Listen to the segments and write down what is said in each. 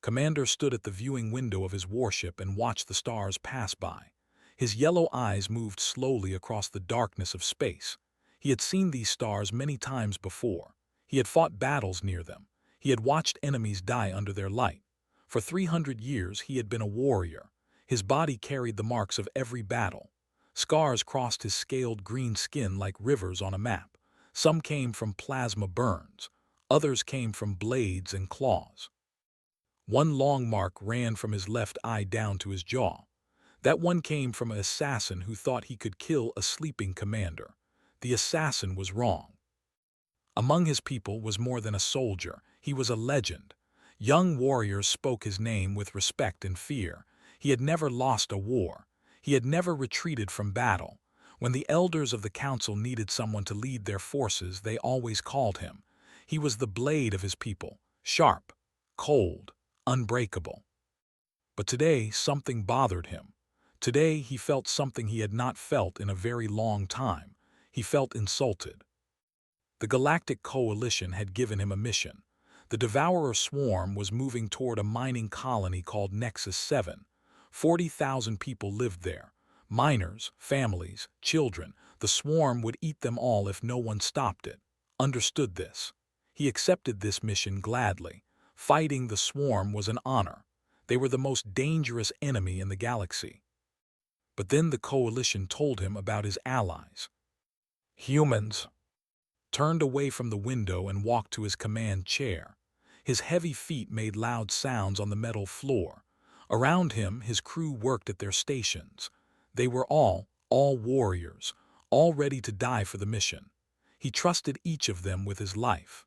Commander stood at the viewing window of his warship and watched the stars pass by. His yellow eyes moved slowly across the darkness of space. He had seen these stars many times before. He had fought battles near them. He had watched enemies die under their light. For 300 years he had been a warrior. His body carried the marks of every battle. Scars crossed his scaled green skin like rivers on a map. Some came from plasma burns. Others came from blades and claws. One long mark ran from his left eye down to his jaw. That one came from an assassin who thought he could kill a sleeping commander. The assassin was wrong. Among his people was more than a soldier. He was a legend. Young warriors spoke his name with respect and fear. He had never lost a war. He had never retreated from battle. When the elders of the council needed someone to lead their forces, they always called him. He was the blade of his people, sharp, cold, unbreakable. But today something bothered him. Today he felt something he had not felt in a very long time. He felt insulted. The Galactic Coalition had given him a mission. The Devourer swarm was moving toward a mining colony called Nexus 7. 40,000 people lived there. Miners, families, children. The swarm would eat them all if no one stopped it. Understood this. He accepted this mission gladly. Fighting the swarm was an honor. They were the most dangerous enemy in the galaxy. But then the Coalition told him about his allies. Humans. Turned away from the window and walked to his command chair. His heavy feet made loud sounds on the metal floor. Around him, his crew worked at their stations. They were all warriors, all ready to die for the mission. He trusted each of them with his life.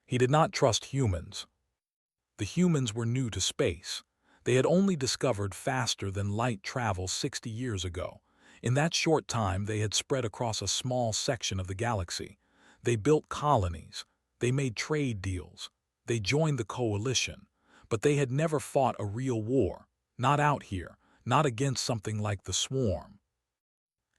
He did not trust humans. The humans were new to space. They had only discovered faster-than-light travel 60 years ago. In that short time, they had spread across a small section of the galaxy. They built colonies. They made trade deals. They joined the Coalition. But they had never fought a real war. Not out here. Not against something like the swarm.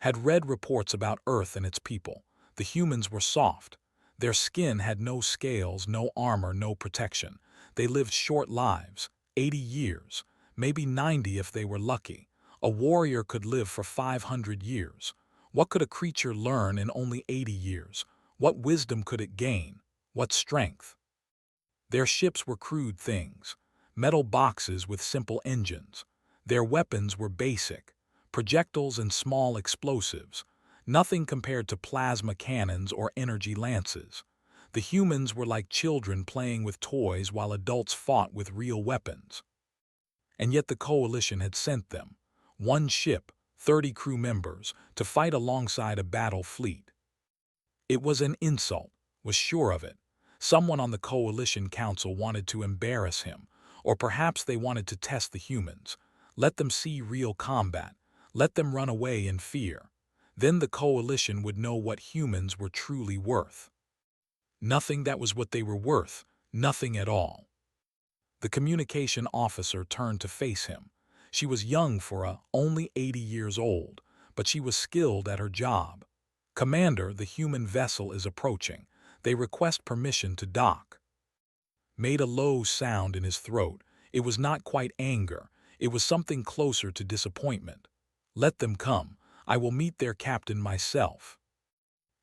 Had read reports about Earth and its people. The humans were soft. Their skin had no scales, no armor, no protection. They lived short lives, 80 years, maybe 90 if they were lucky. A warrior could live for 500 years. What could a creature learn in only 80 years? What wisdom could it gain? What strength? Their ships were crude things, metal boxes with simple engines. Their weapons were basic, projectiles and small explosives, nothing compared to plasma cannons or energy lances. The humans were like children playing with toys while adults fought with real weapons. And yet the Coalition had sent them, one ship, 30 crew members, to fight alongside a battle fleet. It was an insult, was sure of it. Someone on the Coalition Council wanted to embarrass him, or perhaps they wanted to test the humans. Let them see real combat. Let them run away in fear. Then the Coalition would know what humans were truly worth. Nothing that was what they were worth, nothing at all. The communication officer turned to face him. She was young for only 80 years old, but she was skilled at her job. Commander, the human vessel is approaching. They request permission to dock. Made a low sound in his throat. It was not quite anger. It was something closer to disappointment. Let them come. I will meet their captain myself.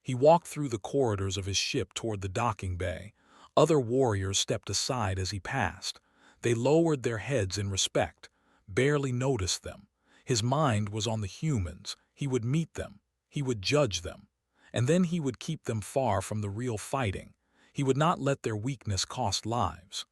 He walked through the corridors of his ship toward the docking bay. Other warriors stepped aside as he passed. They lowered their heads in respect, barely noticed them. His mind was on the humans. He would meet them. He would judge them. And then he would keep them far from the real fighting. He would not let their weakness cost lives.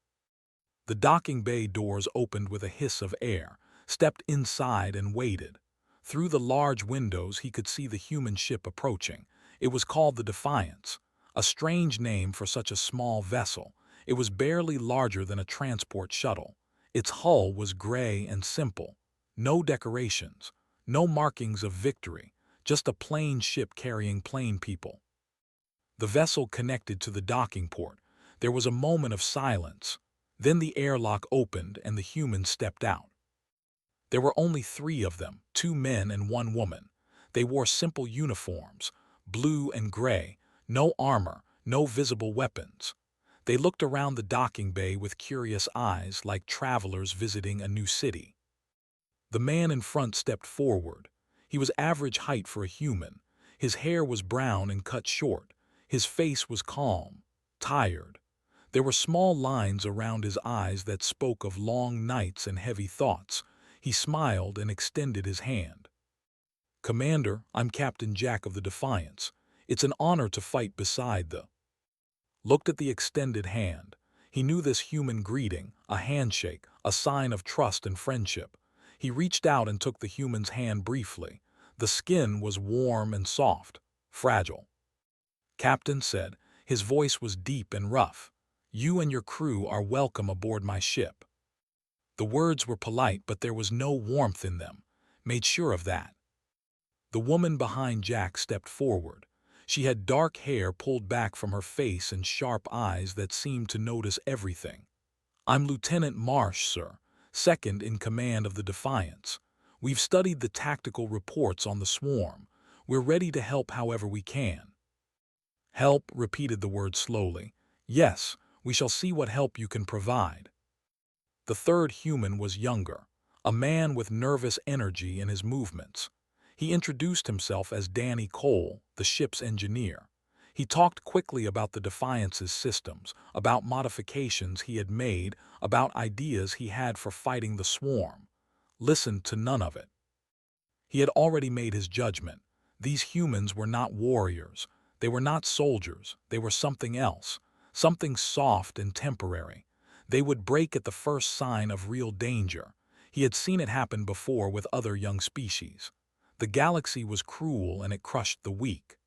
The docking bay doors opened with a hiss of air, stepped inside and waited. Through the large windows he could see the human ship approaching. It was called the Defiance, a strange name for such a small vessel. It was barely larger than a transport shuttle. Its hull was gray and simple. No decorations, no markings of victory, just a plain ship carrying plain people. The vessel connected to the docking port. There was a moment of silence. Then the airlock opened and the humans stepped out. There were only 3 of them, 2 men and 1 woman. They wore simple uniforms, blue and gray, no armor, no visible weapons. They looked around the docking bay with curious eyes like travelers visiting a new city. The man in front stepped forward. He was average height for a human. His hair was brown and cut short. His face was calm, tired. There were small lines around his eyes that spoke of long nights and heavy thoughts. He smiled and extended his hand. "Commander, I'm Captain Jack of the Defiance. It's an honor to fight beside the—" Looked at the extended hand. He knew this human greeting, a handshake, a sign of trust and friendship. He reached out and took the human's hand briefly. The skin was warm and soft, fragile. "Captain," said, his voice was deep and rough, "you and your crew are welcome aboard my ship." The words were polite, but there was no warmth in them. Made sure of that. The woman behind Jack stepped forward. She had dark hair pulled back from her face and sharp eyes that seemed to notice everything. "I'm Lieutenant Marsh, sir, second in command of the Defiance. We've studied the tactical reports on the swarm. We're ready to help however we can." "Help," repeated the word slowly. "Yes, we shall see what help you can provide." The third human was younger, a man with nervous energy in his movements. He introduced himself as Danny Cole, the ship's engineer. He talked quickly about the Defiance's systems, about modifications he had made, about ideas he had for fighting the swarm. Listened to none of it. He had already made his judgment. These humans were not warriors. They were not soldiers. They were something else, something soft and temporary. They would break at the first sign of real danger. He had seen it happen before with other young species. The galaxy was cruel and it crushed the weak.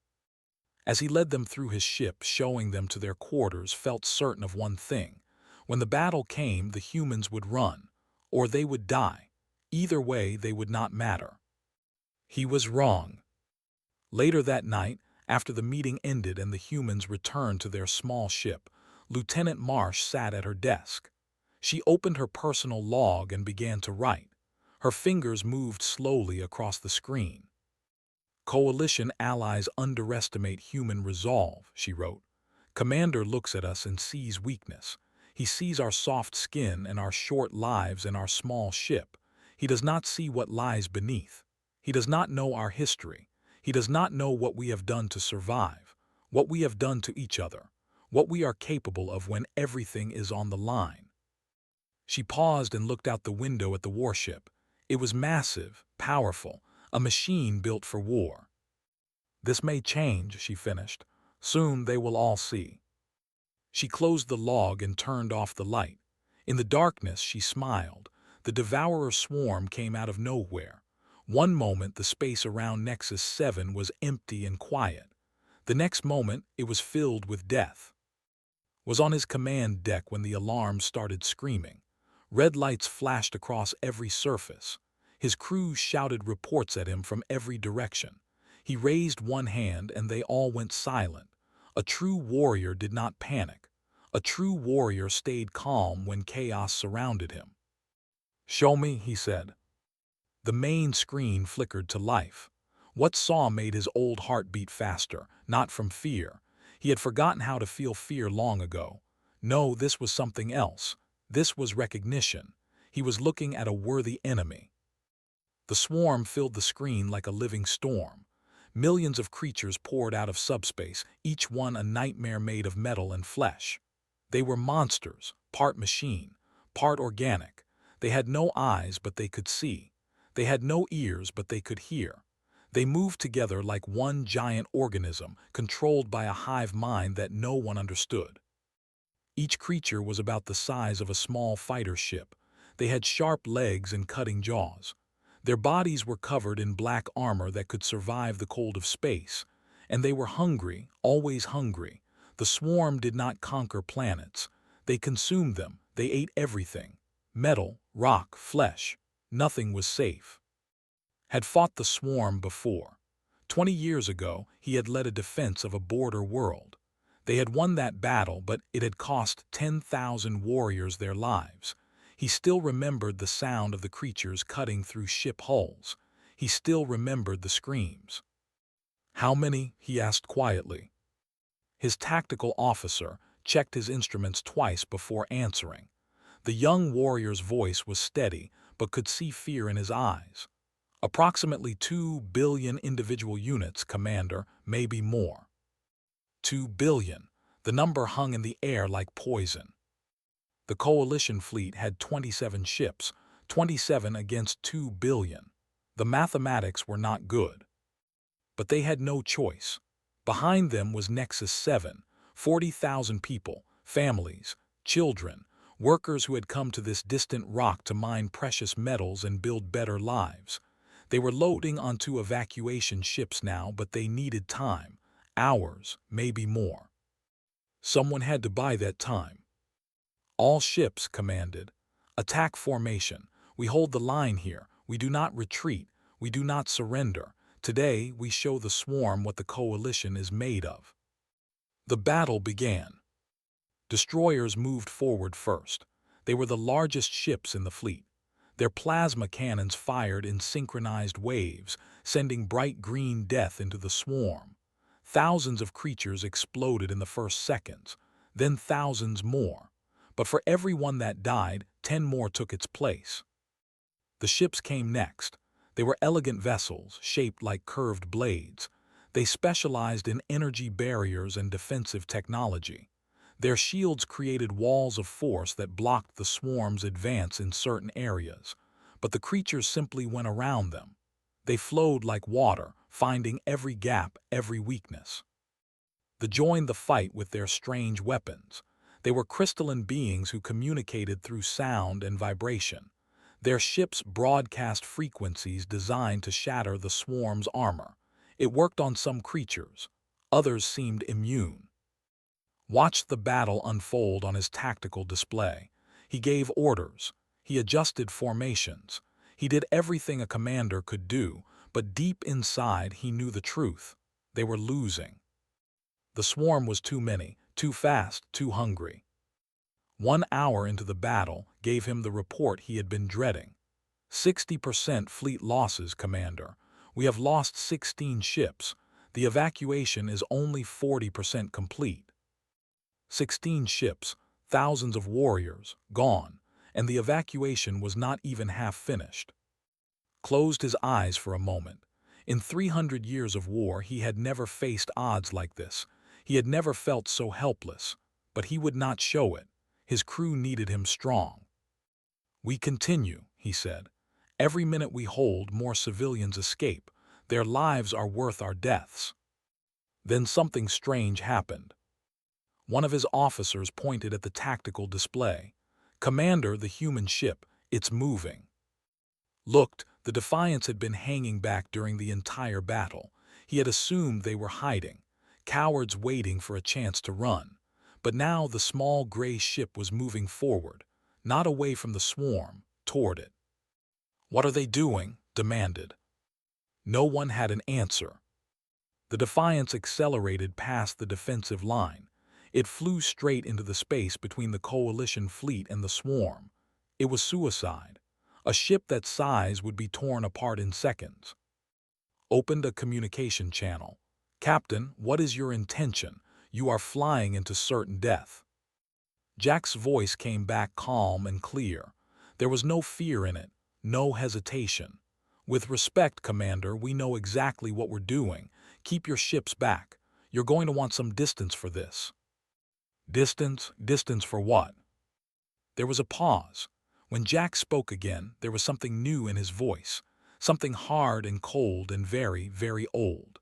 As he led them through his ship, showing them to their quarters, felt certain of one thing. When the battle came, the humans would run, or they would die. Either way, they would not matter. He was wrong. Later that night, after the meeting ended and the humans returned to their small ship, Lieutenant Marsh sat at her desk. She opened her personal log and began to write. Her fingers moved slowly across the screen. "Coalition allies underestimate human resolve," she wrote. "Commander looks at us and sees weakness. He sees our soft skin and our short lives and our small ship. He does not see what lies beneath. He does not know our history. He does not know what we have done to survive, what we have done to each other, what we are capable of when everything is on the line." She paused and looked out the window at the warship. It was massive, powerful, a machine built for war. "This may change," she finished. "Soon they will all see." She closed the log and turned off the light. In the darkness, she smiled. The Devourer swarm came out of nowhere. One moment, the space around Nexus 7 was empty and quiet. The next moment, it was filled with death. Was on his command deck when the alarm started screaming. Red lights flashed across every surface. His crew shouted reports at him from every direction. He raised one hand and they all went silent. A true warrior did not panic. A true warrior stayed calm when chaos surrounded him. "Show me," he said. The main screen flickered to life. What saw made his old heart beat faster, not from fear. He had forgotten how to feel fear long ago. No, this was something else. This was recognition. He was looking at a worthy enemy. The swarm filled the screen like a living storm. Millions of creatures poured out of subspace, each one a nightmare made of metal and flesh. They were monsters, part machine, part organic. They had no eyes, but they could see. They had no ears, but they could hear. They moved together like one giant organism, controlled by a hive mind that no one understood. Each creature was about the size of a small fighter ship. They had sharp legs and cutting jaws. Their bodies were covered in black armor that could survive the cold of space. And they were hungry, always hungry. The swarm did not conquer planets. They consumed them. They ate everything. Metal, rock, flesh. Nothing was safe. Had fought the swarm before. 20 years ago, he had led a defense of a border world. They had won that battle, but it had cost 10,000 warriors their lives. He still remembered the sound of the creatures cutting through ship hulls. He still remembered the screams. "How many?" he asked quietly. His tactical officer, checked his instruments twice before answering. The young warrior's voice was steady, but could see fear in his eyes. Approximately 2 billion individual units, Commander, maybe more. 2 billion. The number hung in the air like poison. The coalition fleet had 27 ships, 27 against 2 billion. The mathematics were not good. But they had no choice. Behind them was Nexus 7, 40,000 people, families, children, workers who had come to this distant rock to mine precious metals and build better lives. They were loading onto evacuation ships now, but they needed time, hours, maybe more. Someone had to buy that time. All ships commanded. Attack formation. We hold the line here. We do not retreat. We do not surrender. Today, we show the swarm what the coalition is made of. The battle began. Destroyers moved forward first. They were the largest ships in the fleet. Their plasma cannons fired in synchronized waves, sending bright green death into the swarm. Thousands of creatures exploded in the first seconds, then thousands more. But for every one that died, 10 more took its place. The ships came next. They were elegant vessels, shaped like curved blades. They specialized in energy barriers and defensive technology. Their shields created walls of force that blocked the swarm's advance in certain areas. But the creatures simply went around them. They flowed like water, finding every gap, every weakness. They joined the fight with their strange weapons. They were crystalline beings who communicated through sound and vibration. Their ships broadcast frequencies designed to shatter the swarm's armor. It worked on some creatures. Others seemed immune. Watched the battle unfold on his tactical display. He gave orders. He adjusted formations. He did everything a commander could do, but deep inside he knew the truth. They were losing. The swarm was too many, too fast, too hungry. 1 hour into the battle gave him the report he had been dreading. 60% fleet losses, Commander. We have lost 16 ships. The evacuation is only 40% complete. 16 ships, thousands of warriors, gone, and the evacuation was not even half finished. Closed his eyes for a moment. In 300 years of war, he had never faced odds like this. He had never felt so helpless, but he would not show it. His crew needed him strong. We continue, he said. Every minute we hold, more civilians escape. Their lives are worth our deaths. Then something strange happened. One of his officers pointed at the tactical display. Commander, the human ship, it's moving. Looked, the Defiance had been hanging back during the entire battle. He had assumed they were hiding, cowards waiting for a chance to run. But now the small gray ship was moving forward, not away from the swarm, toward it. What are they doing? Demanded. No one had an answer. The Defiance accelerated past the defensive line. It flew straight into the space between the coalition fleet and the swarm. It was suicide. A ship that size would be torn apart in seconds. Opened a communication channel. Captain, what is your intention? You are flying into certain death. Jack's voice came back calm and clear. There was no fear in it, no hesitation. With respect, Commander, we know exactly what we're doing. Keep your ships back. You're going to want some distance for this. Distance? Distance for what? There was a pause. When Jack spoke again, there was something new in his voice, something hard and cold and very, very old.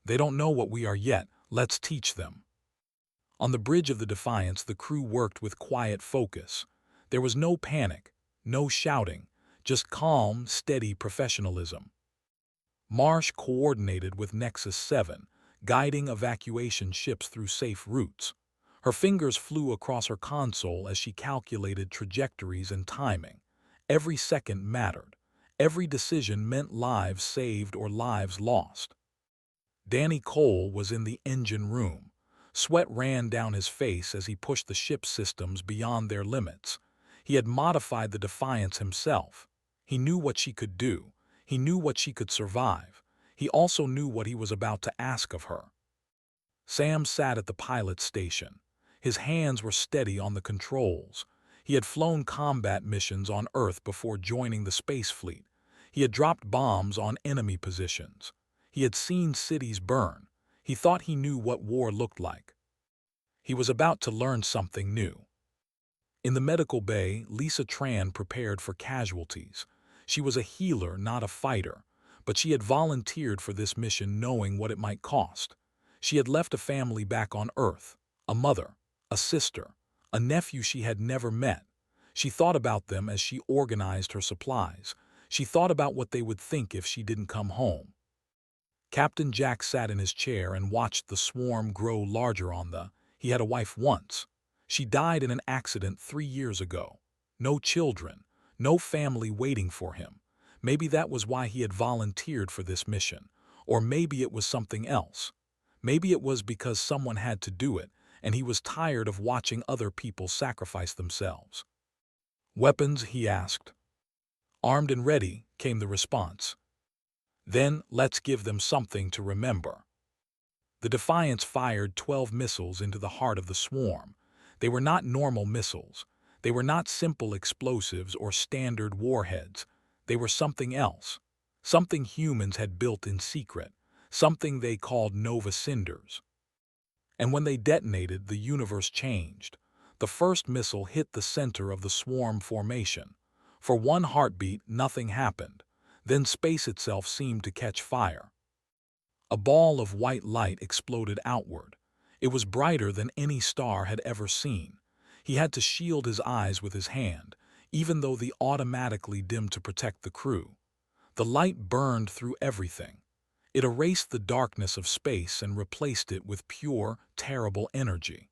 They don't know what we are yet. Let's teach them. On the bridge of the Defiance, the crew worked with quiet focus. There was no panic, no shouting, just calm, steady professionalism. Marsh coordinated with Nexus 7, guiding evacuation ships through safe routes. Her fingers flew across her console as she calculated trajectories and timing. Every second mattered. Every decision meant lives saved or lives lost. Danny Cole was in the engine room. Sweat ran down his face as he pushed the ship's systems beyond their limits. He had modified the Defiance himself. He knew what she could do. He knew what she could survive. He also knew what he was about to ask of her. Sam sat at the pilot's station. His hands were steady on the controls. He had flown combat missions on Earth before joining the space fleet. He had dropped bombs on enemy positions. He had seen cities burn. He thought he knew what war looked like. He was about to learn something new. In the medical bay, Lisa Tran prepared for casualties. She was a healer, not a fighter, but she had volunteered for this mission knowing what it might cost. She had left a family back on Earth, a mother, a sister, a nephew she had never met. She thought about them as she organized her supplies. She thought about what they would think if she didn't come home. Captain Jack sat in his chair and watched the swarm grow larger on the. He had a wife once. She died in an accident 3 years ago. No children, no family waiting for him. Maybe that was why he had volunteered for this mission. Or maybe it was something else. Maybe it was because someone had to do it, and he was tired of watching other people sacrifice themselves. "Weapons?" he asked. "Armed and ready," came the response. "Then let's give them something to remember." The Defiance fired 12 missiles into the heart of the swarm. They were not normal missiles. They were not simple explosives or standard warheads. They were something else. Something humans had built in secret. Something they called Nova Cinders. And when they detonated, the universe changed. The first missile hit the center of the swarm formation. For one heartbeat, nothing happened. Then space itself seemed to catch fire. A ball of white light exploded outward. It was brighter than any star had ever seen. He had to shield his eyes with his hand, even though they automatically dimmed to protect the crew. The light burned through everything. It erased the darkness of space and replaced it with pure, terrible energy.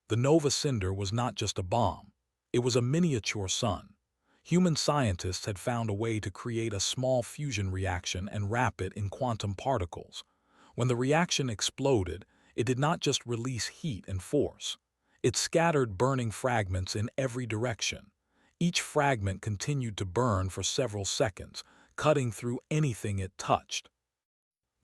The Nova Cinder was not just a bomb. It was a miniature sun. Human scientists had found a way to create a small fusion reaction and wrap it in quantum particles. When the reaction exploded, it did not just release heat and force. It scattered burning fragments in every direction. Each fragment continued to burn for several seconds, cutting through anything it touched.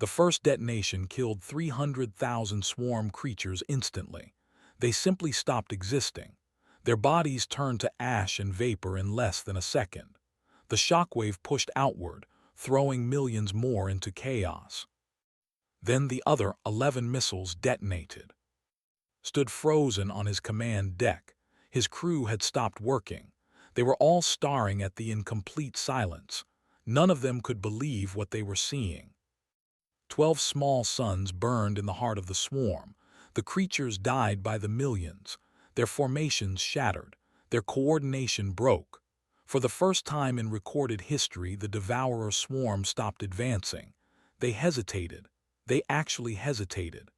The first detonation killed 300,000 swarm creatures instantly. They simply stopped existing. Their bodies turned to ash and vapor in less than a second. The shockwave pushed outward, throwing millions more into chaos. Then the other 11 missiles detonated. Stood frozen on his command deck. His crew had stopped working. They were all staring at the incomplete silence. None of them could believe what they were seeing. 12 small suns burned in the heart of the swarm. The creatures died by the millions. Their formations shattered. Their coordination broke. For the first time in recorded history, the Devourer swarm stopped advancing. They hesitated. They actually hesitated.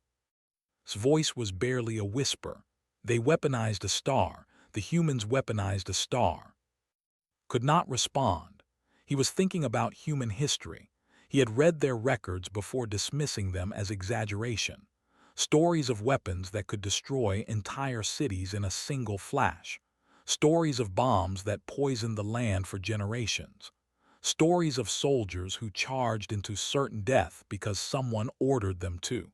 His voice was barely a whisper. They weaponized a star. The humans weaponized a star. Could not respond. He was thinking about human history. He had read their records before dismissing them as exaggeration. Stories of weapons that could destroy entire cities in a single flash. Stories of bombs that poisoned the land for generations. Stories of soldiers who charged into certain death because someone ordered them to.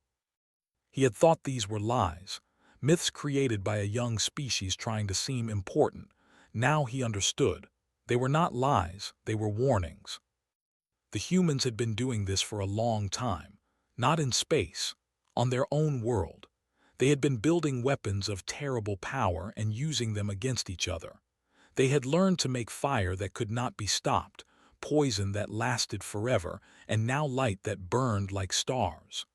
He had thought these were lies, myths created by a young species trying to seem important. Now he understood. They were not lies, they were warnings. The humans had been doing this for a long time, not in space, on their own world. They had been building weapons of terrible power and using them against each other. They had learned to make fire that could not be stopped, poison that lasted forever, and now light that burned like stars.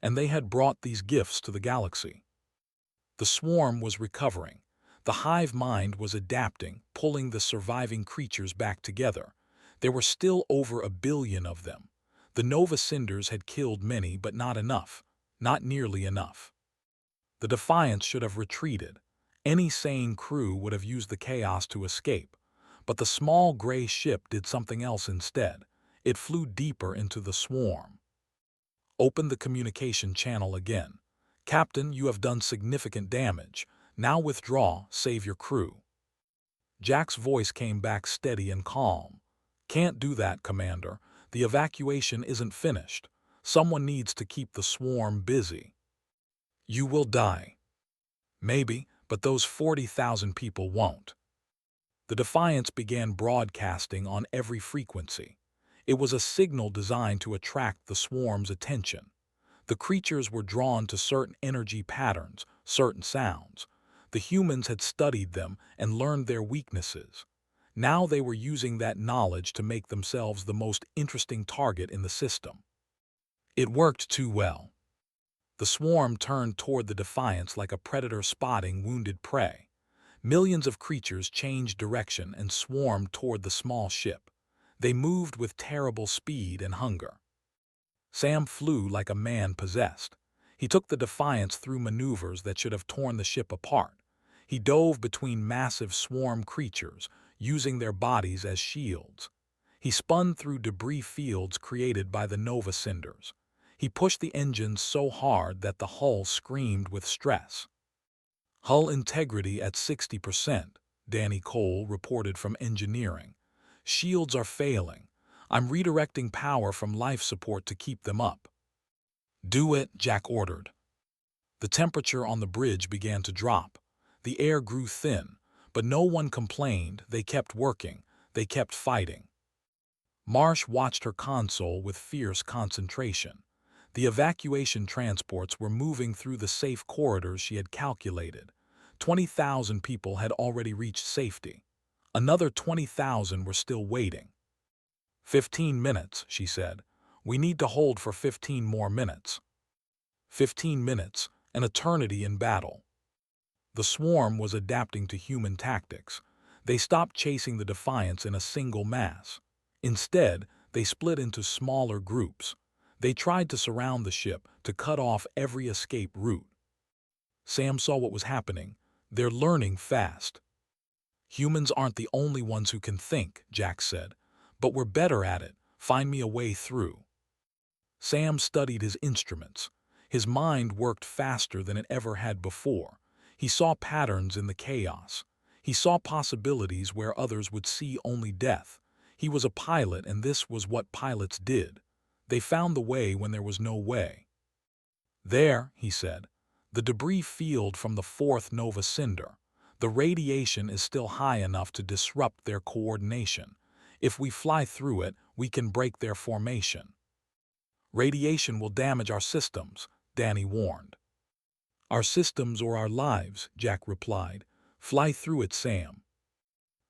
And they had brought these gifts to the galaxy. The swarm was recovering. The hive mind was adapting, pulling the surviving creatures back together. There were still over 1 billion of them. The Nova Cinders had killed many, but not enough. Not nearly enough. The Defiance should have retreated. Any sane crew would have used the chaos to escape. But the small gray ship did something else instead. It flew deeper into the swarm. Open the communication channel again. "Captain, you have done significant damage. Now withdraw, save your crew." Jack's voice came back steady and calm. "Can't do that, Commander. The evacuation isn't finished. Someone needs to keep the swarm busy." "You will die." Maybe, but those 40,000 people won't. The Defiance began broadcasting on every frequency. It was a signal designed to attract the swarm's attention. The creatures were drawn to certain energy patterns, certain sounds. The humans had studied them and learned their weaknesses. Now they were using that knowledge to make themselves the most interesting target in the system. It worked too well. The swarm turned toward the Defiance like a predator spotting wounded prey. Millions of creatures changed direction and swarmed toward the small ship. They moved with terrible speed and hunger. Sam flew like a man possessed. He took the Defiance through maneuvers that should have torn the ship apart. He dove between massive swarm creatures, using their bodies as shields. He spun through debris fields created by the Nova cinders. He pushed the engines so hard that the hull screamed with stress. Hull integrity at 60%, Danny Cole reported from engineering. Shields are failing. I'm redirecting power from life support to keep them up. Do it, Jack ordered. The temperature on the bridge began to drop. The air grew thin, but no one complained. They kept working. They kept fighting. Marsh watched her console with fierce concentration. The evacuation transports were moving through the safe corridors she had calculated. 20,000 people had already reached safety. Another 20,000 were still waiting. 15 minutes, she said. We need to hold for 15 more minutes. 15 minutes, an eternity in battle. The swarm was adapting to human tactics. They stopped chasing the Defiance in a single mass. Instead, they split into smaller groups. They tried to surround the ship, to cut off every escape route. Sam saw what was happening. They're learning fast. Humans aren't the only ones who can think, Jack said. But we're better at it. Find me a way through. Sam studied his instruments. His mind worked faster than it ever had before. He saw patterns in the chaos. He saw possibilities where others would see only death. He was a pilot, and this was what pilots did. They found the way when there was no way. There, he said, the debris field from the fourth Nova cinder. The radiation is still high enough to disrupt their coordination. If we fly through it, we can break their formation. Radiation will damage our systems, Danny warned. Our systems or our lives, Jack replied. Fly through it, Sam.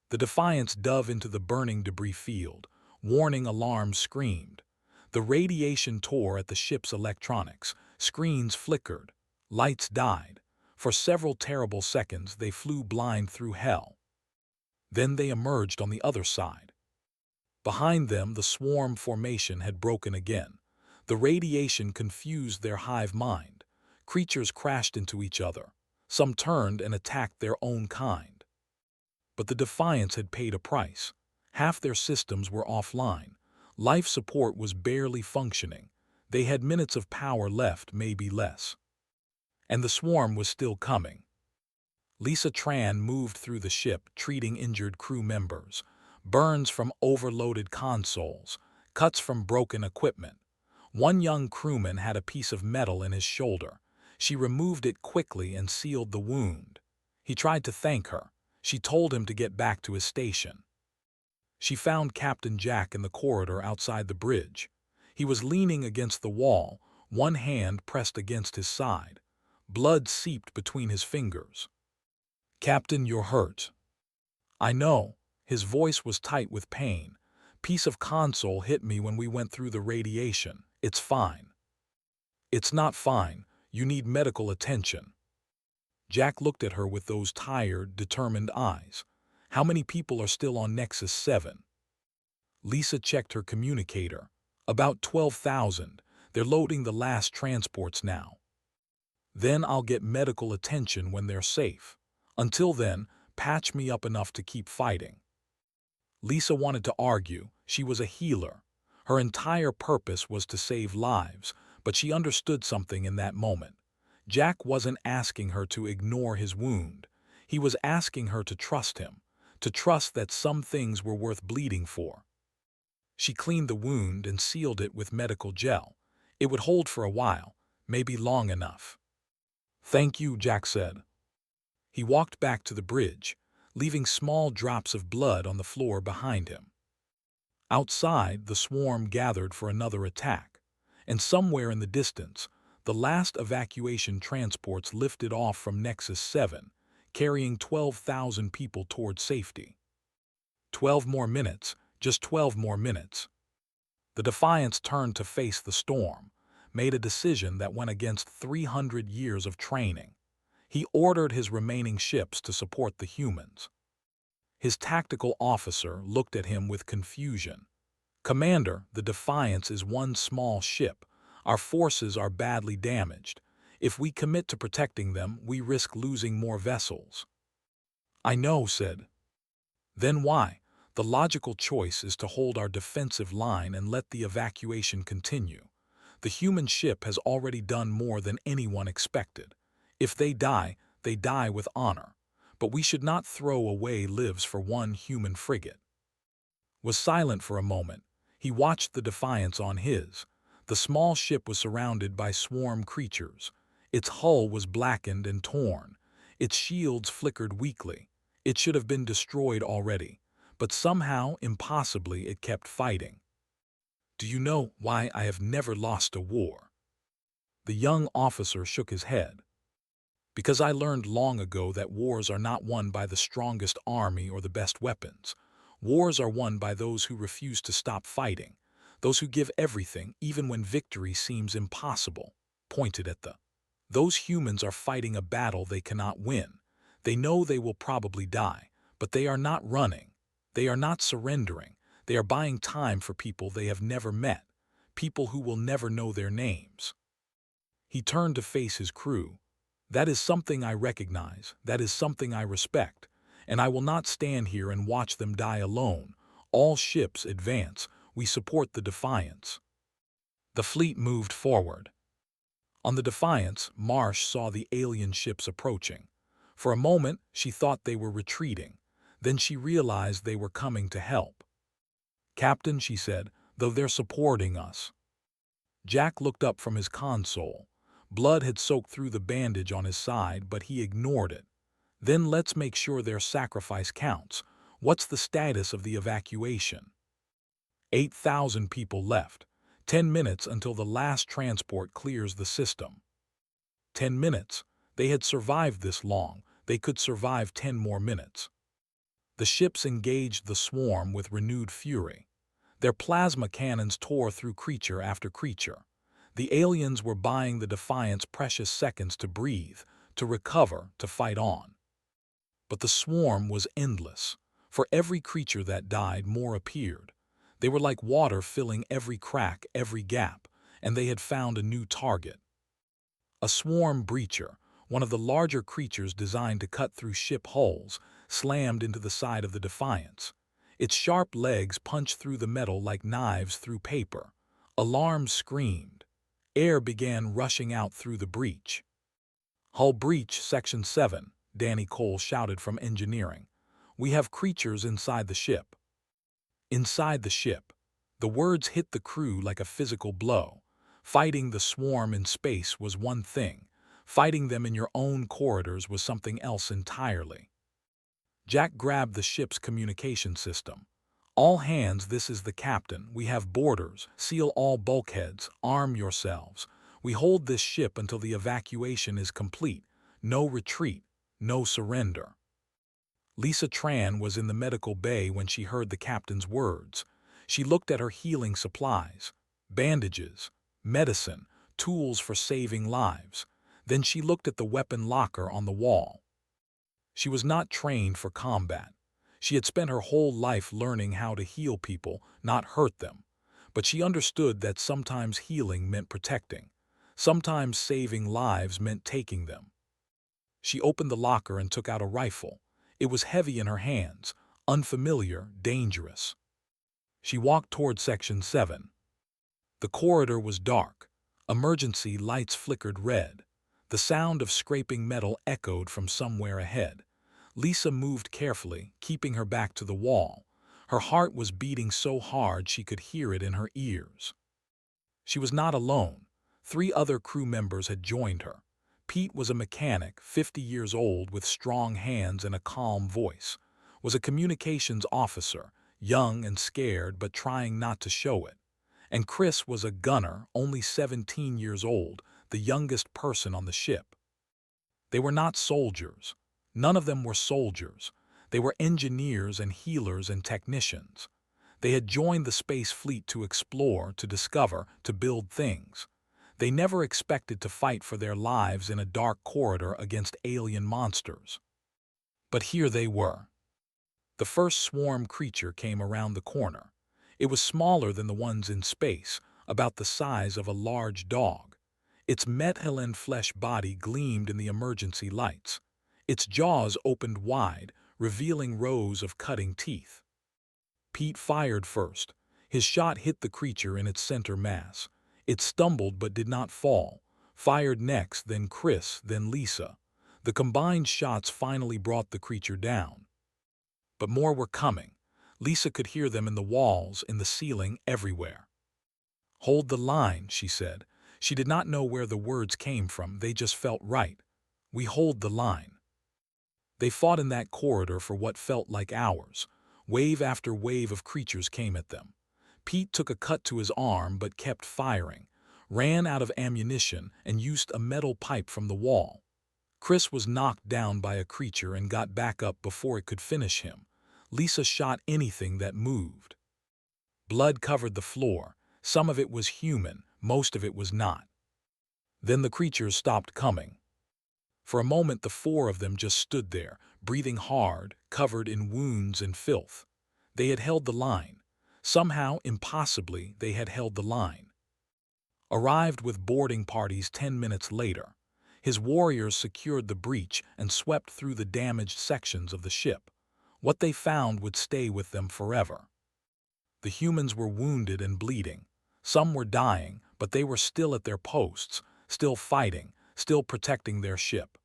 The Defiance dove into the burning debris field. Warning alarms screamed. The radiation tore at the ship's electronics. Screens flickered. Lights died. For several terrible seconds, they flew blind through hell. Then they emerged on the other side. Behind them, the swarm formation had broken again. The radiation confused their hive mind. Creatures crashed into each other. Some turned and attacked their own kind. But the Defiance had paid a price. Half their systems were offline. Life support was barely functioning. They had minutes of power left, maybe less. And the swarm was still coming. Lisa Tran moved through the ship, treating injured crew members. Burns from overloaded consoles, cuts from broken equipment. One young crewman had a piece of metal in his shoulder. She removed it quickly and sealed the wound. He tried to thank her. She told him to get back to his station. She found Captain Jack in the corridor outside the bridge. He was leaning against the wall, one hand pressed against his side. Blood seeped between his fingers. Captain, you're hurt. I know. His voice was tight with pain. Piece of console hit me when we went through the radiation. It's fine. It's not fine. You need medical attention. Jack looked at her with those tired, determined eyes. How many people are still on Nexus 7? Lisa checked her communicator. About 12,000. They're loading the last transports now. Then I'll get medical attention when they're safe. Until then, patch me up enough to keep fighting. Lisa wanted to argue. She was a healer. Her entire purpose was to save lives, but she understood something in that moment. Jack wasn't asking her to ignore his wound. He was asking her to trust him, to trust that some things were worth bleeding for. She cleaned the wound and sealed it with medical gel. It would hold for a while, maybe long enough. Thank you, Jack said. He walked back to the bridge, leaving small drops of blood on the floor behind him. Outside, the swarm gathered for another attack, and somewhere in the distance, the last evacuation transports lifted off from Nexus 7, carrying 12,000 people toward safety. 12 more minutes, just 12 more minutes. The Defiance turned to face the storm, made a decision that went against 300 years of training. He ordered his remaining ships to support the humans. His tactical officer looked at him with confusion. "Commander, the Defiance is one small ship. Our forces are badly damaged. If we commit to protecting them, we risk losing more vessels." "I know," said. "Then why? The logical choice is to hold our defensive line and let the evacuation continue. The human ship has already done more than anyone expected. If they die with honor. But we should not throw away lives for one human frigate." Was silent for a moment. He watched the Defiance on his. The small ship was surrounded by swarm creatures. Its hull was blackened and torn. Its shields flickered weakly. It should have been destroyed already, but somehow, impossibly, it kept fighting. "Do you know why I have never lost a war?" The young officer shook his head. "Because I learned long ago that wars are not won by the strongest army or the best weapons. Wars are won by those who refuse to stop fighting, those who give everything even when victory seems impossible." Pointed at the. "Those humans are fighting a battle they cannot win. They know they will probably die, but they are not running. They are not surrendering. They are buying time for people they have never met, people who will never know their names." He turned to face his crew. "That is something I recognize, that is something I respect, and I will not stand here and watch them die alone. All ships advance. We support the Defiance." The fleet moved forward. On the Defiance, Marsh saw the alien ships approaching. For a moment, she thought they were retreating. Then she realized they were coming to help. "Captain," she said, "though they're supporting us." Jack looked up from his console. Blood had soaked through the bandage on his side, but he ignored it. "Then let's make sure their sacrifice counts. What's the status of the evacuation?" 8,000 people left. 10 minutes until the last transport clears the system. 10 minutes. They had survived this long. They could survive 10 more minutes. The ships engaged the swarm with renewed fury. Their plasma cannons tore through creature after creature. The aliens were buying the Defiance precious seconds to breathe, to recover, to fight on. But the swarm was endless. For every creature that died, more appeared. They were like water filling every crack, every gap, and they had found a new target. A swarm breacher, one of the larger creatures designed to cut through ship hulls, slammed into the side of the Defiance. Its sharp legs punched through the metal like knives through paper. Alarms screamed. Air began rushing out through the breach. "Hull breach, Section 7, Danny Cole shouted from engineering. "We have creatures inside the ship." Inside the ship. The words hit the crew like a physical blow. Fighting the swarm in space was one thing. Fighting them in your own corridors was something else entirely. Jack grabbed the ship's communication system. "All hands, this is the captain. We have boarders. Seal all bulkheads. Arm yourselves. We hold this ship until the evacuation is complete. No retreat. No surrender." Lisa Tran was in the medical bay when she heard the captain's words. She looked at her healing supplies. Bandages, medicine, tools for saving lives. Then she looked at the weapon locker on the wall. She was not trained for combat. She had spent her whole life learning how to heal people, not hurt them. But she understood that sometimes healing meant protecting. Sometimes saving lives meant taking them. She opened the locker and took out a rifle. It was heavy in her hands, unfamiliar, dangerous. She walked toward Section 7. The corridor was dark. Emergency lights flickered red. The sound of scraping metal echoed from somewhere ahead. Lisa moved carefully, keeping her back to the wall. Her heart was beating so hard she could hear it in her ears. She was not alone. 3 other crew members had joined her. Pete was a mechanic, 50 years old, with strong hands and a calm voice, was a communications officer, young and scared but trying not to show it. And Chris was a gunner, only 17 years old, the youngest person on the ship. They were not soldiers. None of them were soldiers. They were engineers and healers and technicians. They had joined the space fleet to explore, to discover, to build things. They never expected to fight for their lives in a dark corridor against alien monsters. But here they were. The first swarm creature came around the corner. It was smaller than the ones in space, about the size of a large dog. Its metal and flesh body gleamed in the emergency lights. Its jaws opened wide, revealing rows of cutting teeth. Pete fired first. His shot hit the creature in its center mass. It stumbled but did not fall. Fired next, then Chris, then Lisa. The combined shots finally brought the creature down. But more were coming. Lisa could hear them in the walls, in the ceiling, everywhere. "Hold the line," she said. She did not know where the words came from, they just felt right. "We hold the line." They fought in that corridor for what felt like hours. Wave after wave of creatures came at them. Pete took a cut to his arm but kept firing, ran out of ammunition, and used a metal pipe from the wall. Chris was knocked down by a creature and got back up before it could finish him. Lisa shot anything that moved. Blood covered the floor. Some of it was human, most of it was not. Then the creatures stopped coming. For a moment the four of them just stood there, breathing hard, covered in wounds and filth. They had held the line. Somehow, impossibly, they had held the line. Arrived with boarding parties 10 minutes later. His warriors secured the breach and swept through the damaged sections of the ship. What they found would stay with them forever. The humans were wounded and bleeding. Some were dying, but they were still at their posts, still fighting, still protecting their ship.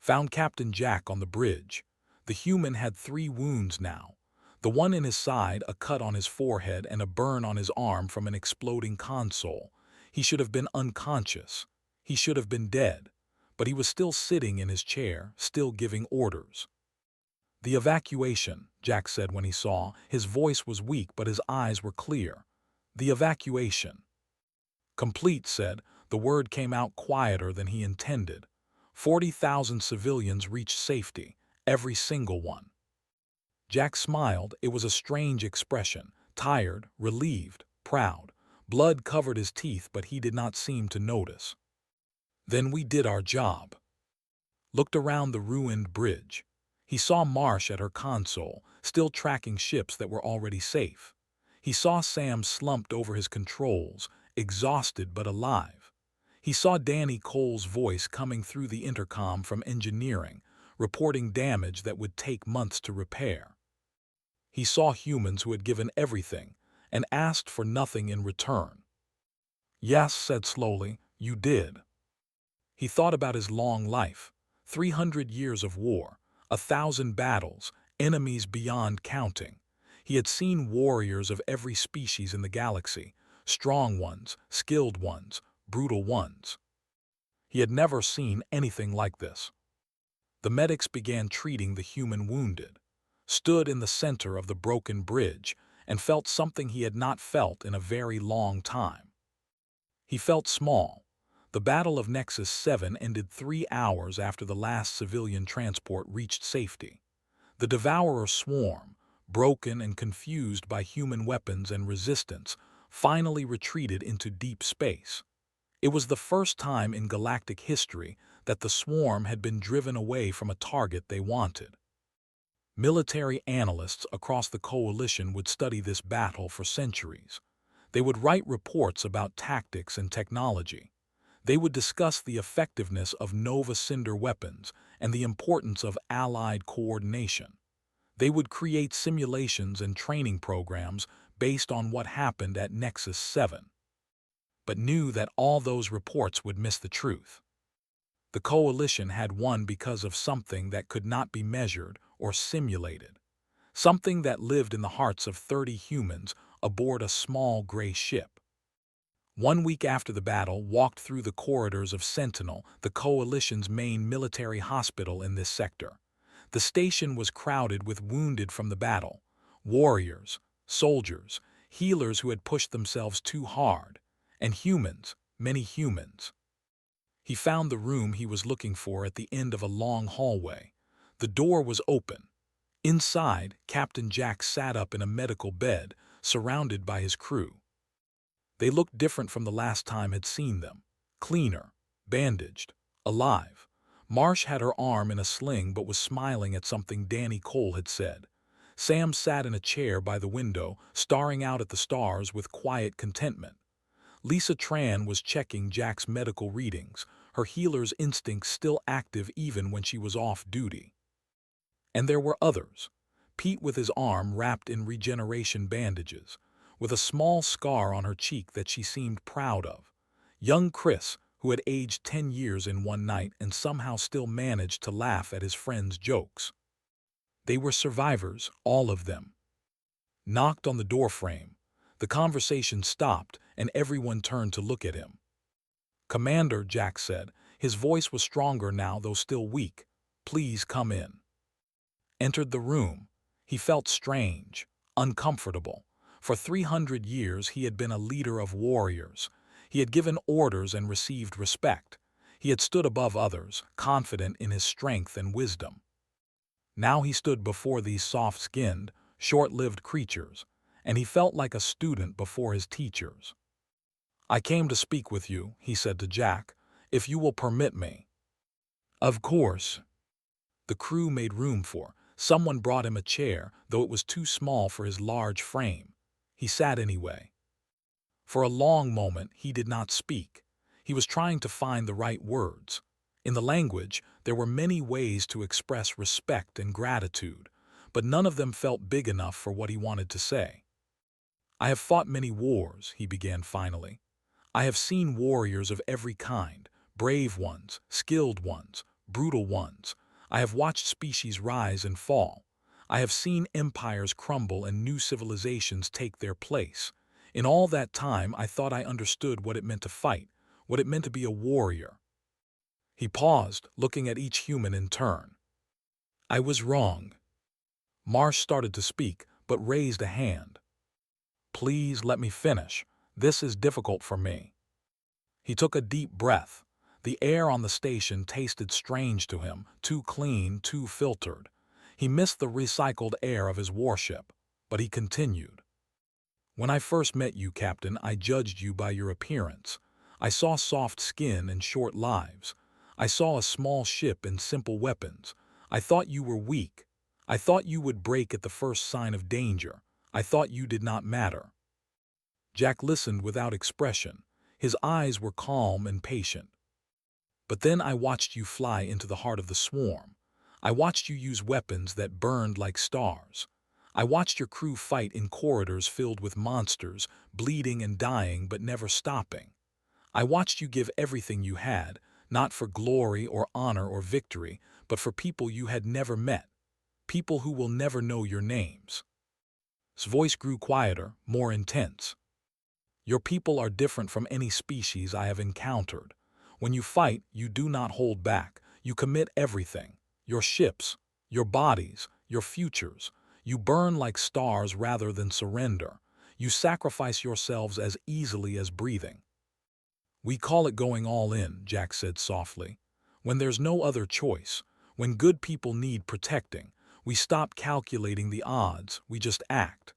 Found Captain Jack on the bridge. The human had 3 wounds now. The one in his side, a cut on his forehead, and a burn on his arm from an exploding console. He should have been unconscious. He should have been dead. But he was still sitting in his chair, still giving orders. "The evacuation," Jack said when he saw. His voice was weak, but his eyes were clear. "The evacuation." "Complete," said. The word came out quieter than he intended. 40,000 civilians reached safety, every single one. Jack smiled. It was a strange expression, tired, relieved, proud. Blood covered his teeth, but he did not seem to notice. "Then we did our job." Looked around the ruined bridge. He saw Marsh at her console, still tracking ships that were already safe. He saw Sam slumped over his controls, exhausted but alive. He saw Danny Cole's voice coming through the intercom from engineering, reporting damage that would take months to repair. He saw humans who had given everything and asked for nothing in return. "Yes," said slowly, "you did." He thought about his long life, 300 years of war, 1,000 battles, enemies beyond counting. He had seen warriors of every species in the galaxy, strong ones, skilled ones, brutal ones. He had never seen anything like this. The medics began treating the human wounded, stood in the center of the broken bridge, and felt something he had not felt in a very long time. He felt small. The Battle of Nexus 7 ended 3 hours after the last civilian transport reached safety. The Devourer swarm, broken and confused by human weapons and resistance, finally retreated into deep space. It was the first time in galactic history that the swarm had been driven away from a target they wanted. Military analysts across the coalition would study this battle for centuries. They would write reports about tactics and technology. They would discuss the effectiveness of Nova Cinder weapons and the importance of Allied coordination. They would create simulations and training programs based on what happened at Nexus 7. But knew that all those reports would miss the truth. The coalition had won because of something that could not be measured or simulated. Something that lived in the hearts of 30 humans aboard a small gray ship. 1 week after the battle, walked through the corridors of Sentinel, the Coalition's main military hospital in this sector. The station was crowded with wounded from the battle, warriors, soldiers, healers who had pushed themselves too hard, and humans, many humans. He found the room he was looking for at the end of a long hallway. The door was open. Inside, Captain Jack sat up in a medical bed, surrounded by his crew. They looked different from the last time had seen them. Cleaner, bandaged, alive. Marsh had her arm in a sling but was smiling at something Danny Cole had said. Sam sat in a chair by the window, staring out at the stars with quiet contentment. Lisa Tran was checking Jack's medical readings, her healer's instincts still active even when she was off duty. And there were others. Pete with his arm wrapped in regeneration bandages, with a small scar on her cheek that she seemed proud of. Young Chris, who had aged 10 years in one night and somehow still managed to laugh at his friends' jokes. They were survivors, all of them. Knocked on the doorframe. The conversation stopped and everyone turned to look at him. "Commander," Jack said. His voice was stronger now, though still weak. "Please come in." Entered the room. He felt strange, uncomfortable. For 300 years he had been a leader of warriors. He had given orders and received respect. He had stood above others, confident in his strength and wisdom. Now he stood before these soft-skinned, short-lived creatures, and he felt like a student before his teachers. "I came to speak with you," he said to Jack, "if you will permit me." "Of course." The crew made room for. Someone brought him a chair, though it was too small for his large frame. He sat anyway. For a long moment he did not speak. He was trying to find the right words. In the language, there were many ways to express respect and gratitude, but none of them felt big enough for what he wanted to say. "I have fought many wars," he began finally. "I have seen warriors of every kind, brave ones, skilled ones, brutal ones. I have watched species rise and fall. I have seen empires crumble and new civilizations take their place. In all that time, I thought I understood what it meant to fight, what it meant to be a warrior." He paused, looking at each human in turn. "I was wrong." Marsh started to speak, but raised a hand. "Please let me finish. This is difficult for me." He took a deep breath. The air on the station tasted strange to him, too clean, too filtered. He missed the recycled air of his warship, but he continued. "When I first met you, Captain, I judged you by your appearance. I saw soft skin and short lives. I saw a small ship and simple weapons. I thought you were weak. I thought you would break at the first sign of danger. I thought you did not matter." Jack listened without expression. His eyes were calm and patient. "But then I watched you fly into the heart of the swarm. I watched you use weapons that burned like stars. I watched your crew fight in corridors filled with monsters, bleeding and dying but never stopping. I watched you give everything you had, not for glory or honor or victory, but for people you had never met, people who will never know your names." His voice grew quieter, more intense. "Your people are different from any species I have encountered. When you fight, you do not hold back. You commit everything. Your ships, your bodies, your futures. You burn like stars rather than surrender. You sacrifice yourselves as easily as breathing." "We call it going all in," Jack said softly. "When there's no other choice, when good people need protecting, we stop calculating the odds, we just act."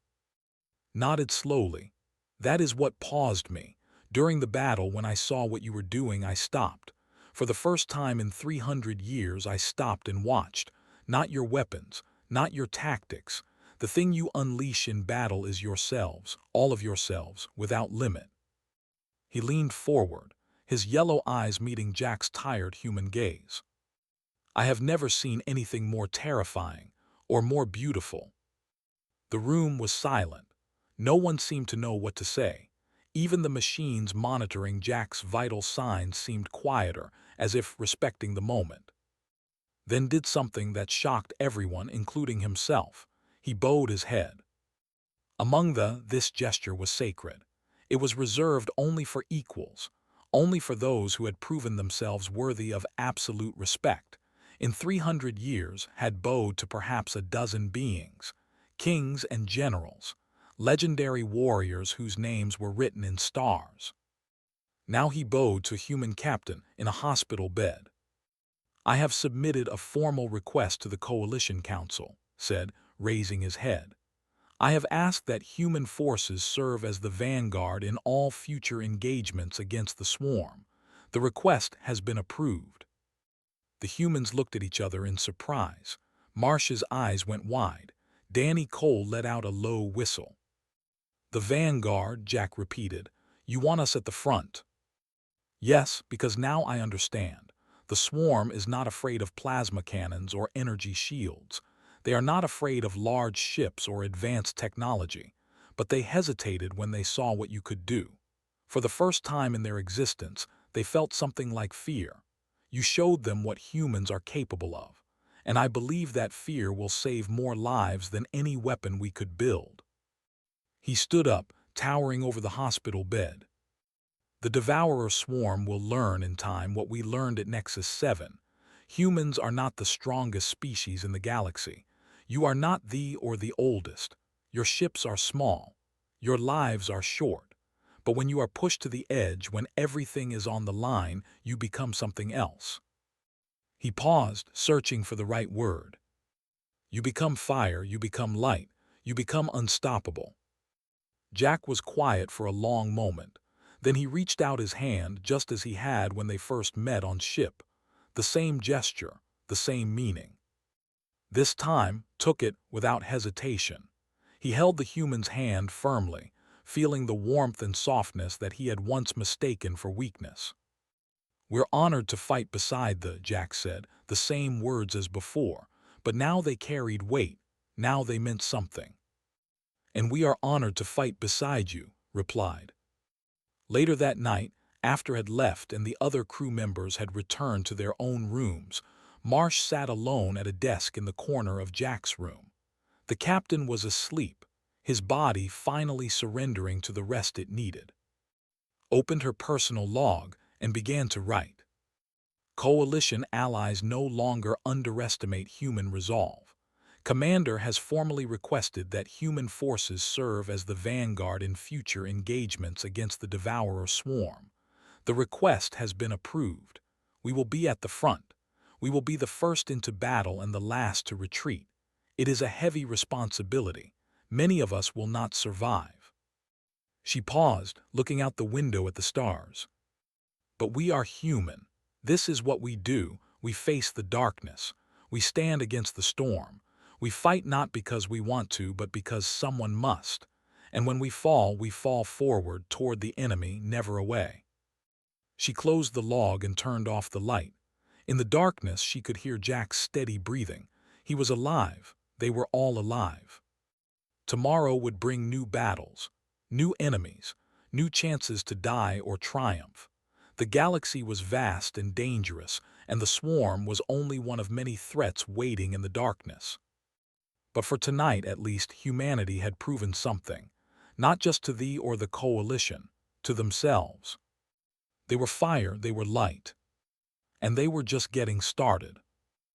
Nodded slowly. "That is what paused me. During the battle, when I saw what you were doing, I stopped. For the first time in 300 years, I stopped and watched. Not your weapons, not your tactics. The thing you unleash in battle is yourselves, all of yourselves, without limit." He leaned forward, his yellow eyes meeting Jack's tired human gaze. "I have never seen anything more terrifying, or more beautiful." The room was silent. No one seemed to know what to say. Even the machines monitoring Jack's vital signs seemed quieter, as if respecting the moment. Then did something that shocked everyone, including himself. He bowed his head. This gesture was sacred. It was reserved only for equals, only for those who had proven themselves worthy of absolute respect. In 300 years had bowed to perhaps a dozen beings, kings and generals, legendary warriors whose names were written in stars. Now he bowed to a human captain in a hospital bed. "I have submitted a formal request to the Coalition Council," said, raising his head. "I have asked that human forces serve as the vanguard in all future engagements against the swarm. The request has been approved." The humans looked at each other in surprise. Marsh's eyes went wide. Danny Cole let out a low whistle. "The vanguard," Jack repeated. "You want us at the front?" "Yes, because now I understand. The swarm is not afraid of plasma cannons or energy shields. They are not afraid of large ships or advanced technology, but they hesitated when they saw what you could do. For the first time in their existence, they felt something like fear. You showed them what humans are capable of, and I believe that fear will save more lives than any weapon we could build." He stood up, towering over the hospital bed. "The Devourer swarm will learn in time what we learned at Nexus 7. Humans are not the strongest species in the galaxy. You are not the or the oldest. Your ships are small. Your lives are short. But when you are pushed to the edge, when everything is on the line, you become something else." He paused, searching for the right word. "You become fire, you become light, you become unstoppable." Jack was quiet for a long moment. Then he reached out his hand just as he had when they first met on ship. The same gesture, the same meaning. This time, took it without hesitation. He held the human's hand firmly, feeling the warmth and softness that he had once mistaken for weakness. "We're honored to fight beside the," Jack said, the same words as before, but now they carried weight, now they meant something. "And we are honored to fight beside you," replied. Later that night, after had left and the other crew members had returned to their own rooms, Marsh sat alone at a desk in the corner of Jack's room. The captain was asleep, his body finally surrendering to the rest it needed. Opened her personal log and began to write. "Coalition allies no longer underestimate human resolve. Commander has formally requested that human forces serve as the vanguard in future engagements against the Devourer swarm. The request has been approved. We will be at the front. We will be the first into battle and the last to retreat. It is a heavy responsibility. Many of us will not survive." She paused, looking out the window at the stars. "But we are human. This is what we do. We face the darkness. We stand against the storm. We fight not because we want to, but because someone must. And when we fall forward toward the enemy, never away." She closed the log and turned off the light. In the darkness, she could hear Jack's steady breathing. He was alive. They were all alive. Tomorrow would bring new battles, new enemies, new chances to die or triumph. The galaxy was vast and dangerous, and the swarm was only one of many threats waiting in the darkness. But for tonight, at least, humanity had proven something, not just to thee or the Coalition, to themselves. They were fire, they were light. And they were just getting started.